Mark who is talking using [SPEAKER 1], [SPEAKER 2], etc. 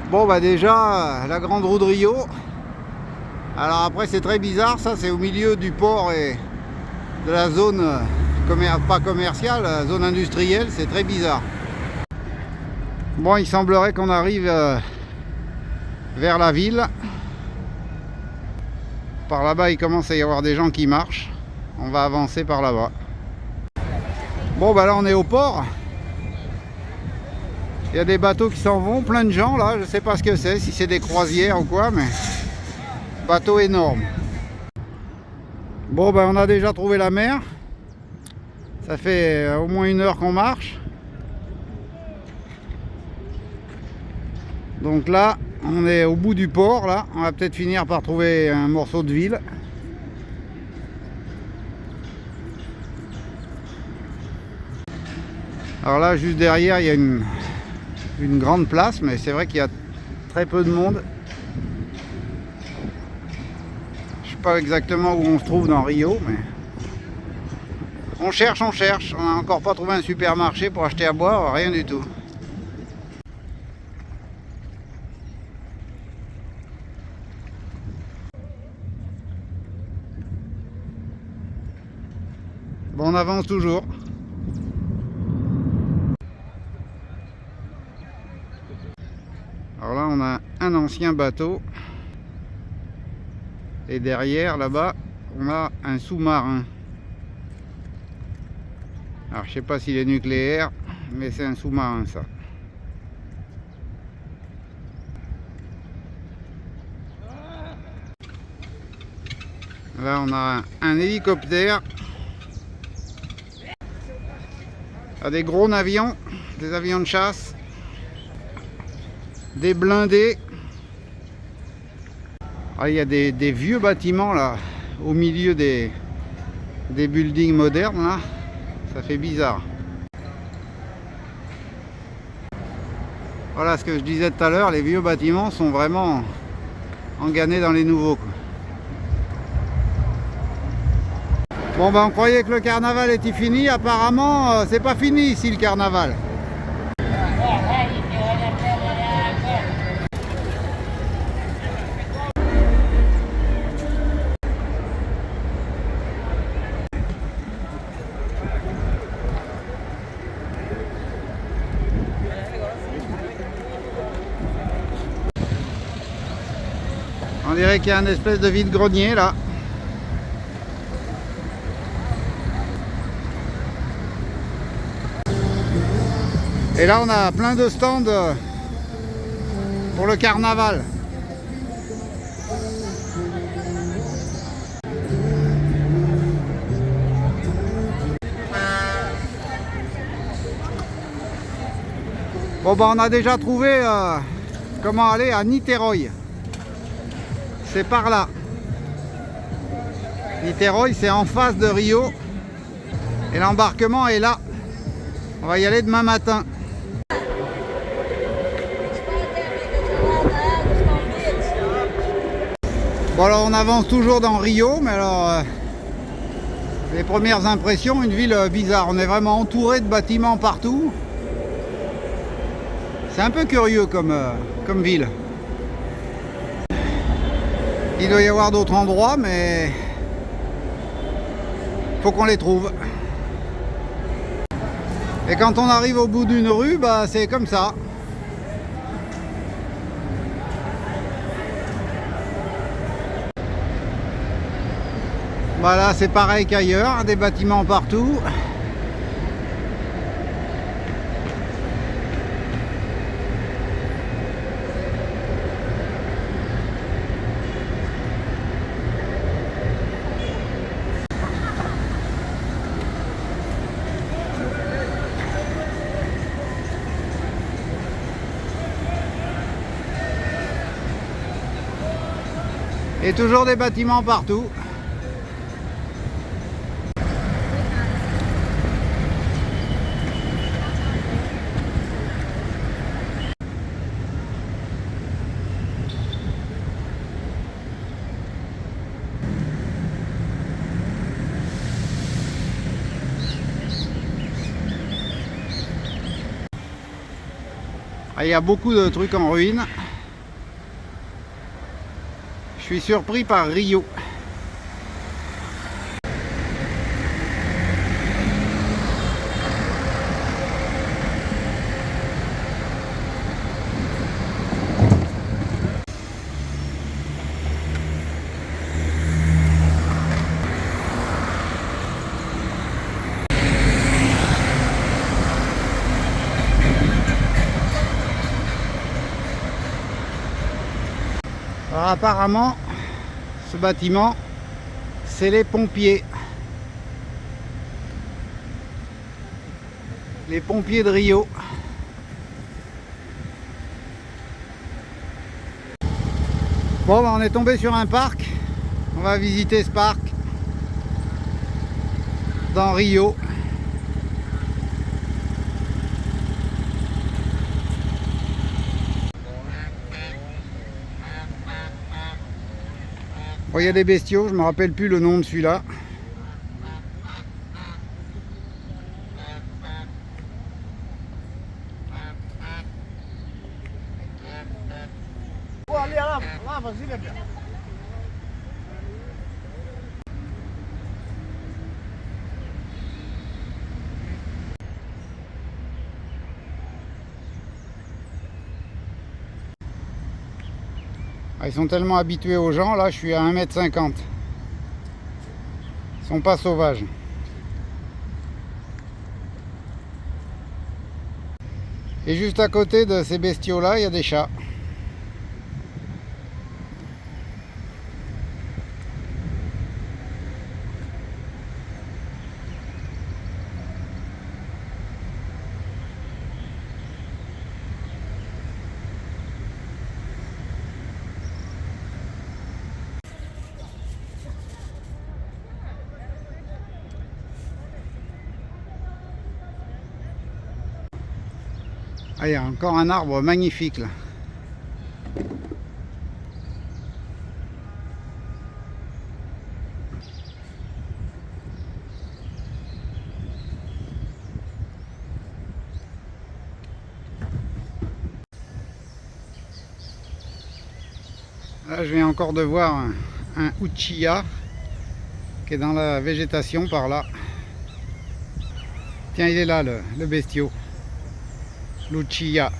[SPEAKER 1] Bon bah déjà la grande roue de Rio. Alors après c'est très bizarre, ça c'est au milieu du port et de la zone pas commerciale, la zone industrielle, c'est très bizarre. Bon, il semblerait qu'on arrive vers la ville. Par là-bas il commence à y avoir des gens qui marchent. On va avancer par là-bas. Bon bah là on est au port. Il y a des bateaux qui s'en vont, plein de gens là, je sais pas ce que c'est, si c'est des croisières ou quoi, mais bateau énorme. Bon ben on a déjà trouvé la mer. Ça fait au moins 1 heure qu'on marche. Donc là, on est au bout du port là. On va peut-être finir par trouver un morceau de ville. Alors là, juste derrière, il y a une grande place, mais c'est vrai qu'il y a très peu de monde. Je sais pas exactement où on se trouve dans Rio, mais on cherche. On n'a encore pas trouvé un supermarché pour acheter à boire, rien du tout. Bon, on avance toujours. Alors là, on a un ancien bateau. Et derrière, là-bas, on a un sous-marin. Alors, je sais pas s'il est nucléaire, mais c'est un sous-marin, ça. Là, on a un hélicoptère. Des gros avions, des avions de chasse, des blindés. Ah, il y a des vieux bâtiments là, au milieu des buildings modernes là. Ça fait bizarre. Voilà ce que je disais tout à l'heure, les vieux bâtiments sont vraiment enganés dans les nouveaux, quoi. Bon ben on croyait que le carnaval était fini, apparemment c'est pas fini ici le carnaval. On dirait qu'il y a une espèce de vide-grenier là. Et là on a plein de stands pour le carnaval. Bon bah on a déjà trouvé comment aller à Niterói. C'est par là. Niterói c'est en face de Rio. Et l'embarquement est là. On va y aller demain matin. Bon alors on avance toujours dans Rio, mais alors les premières impressions, une ville bizarre. On est vraiment entouré de bâtiments partout. C'est un peu curieux comme ville. Il doit y avoir d'autres endroits, mais faut qu'on les trouve. Et quand on arrive au bout d'une rue, bah c'est comme ça. Voilà, c'est pareil qu'ailleurs, des bâtiments partout. Et toujours des bâtiments partout. Ah, il y a beaucoup de trucs en ruine. suis surpris par Rio. Alors apparemment, ce bâtiment, c'est les pompiers. Les pompiers de Rio. Bon, ben, on est tombé sur un parc. On va visiter ce parc dans Rio. Bon, il y a des bestiaux, je ne me rappelle plus le nom de celui-là. Ils sont tellement habitués aux gens, là je suis à 1,50 m. Ils sont pas sauvages. Et juste à côté de ces bestiaux là, il y a des chats. Ah, il y a encore un arbre magnifique là. Là, je viens encore de voir un Uchiha qui est dans la végétation par là. Tiens, il est là le bestiau. L'Uchiha.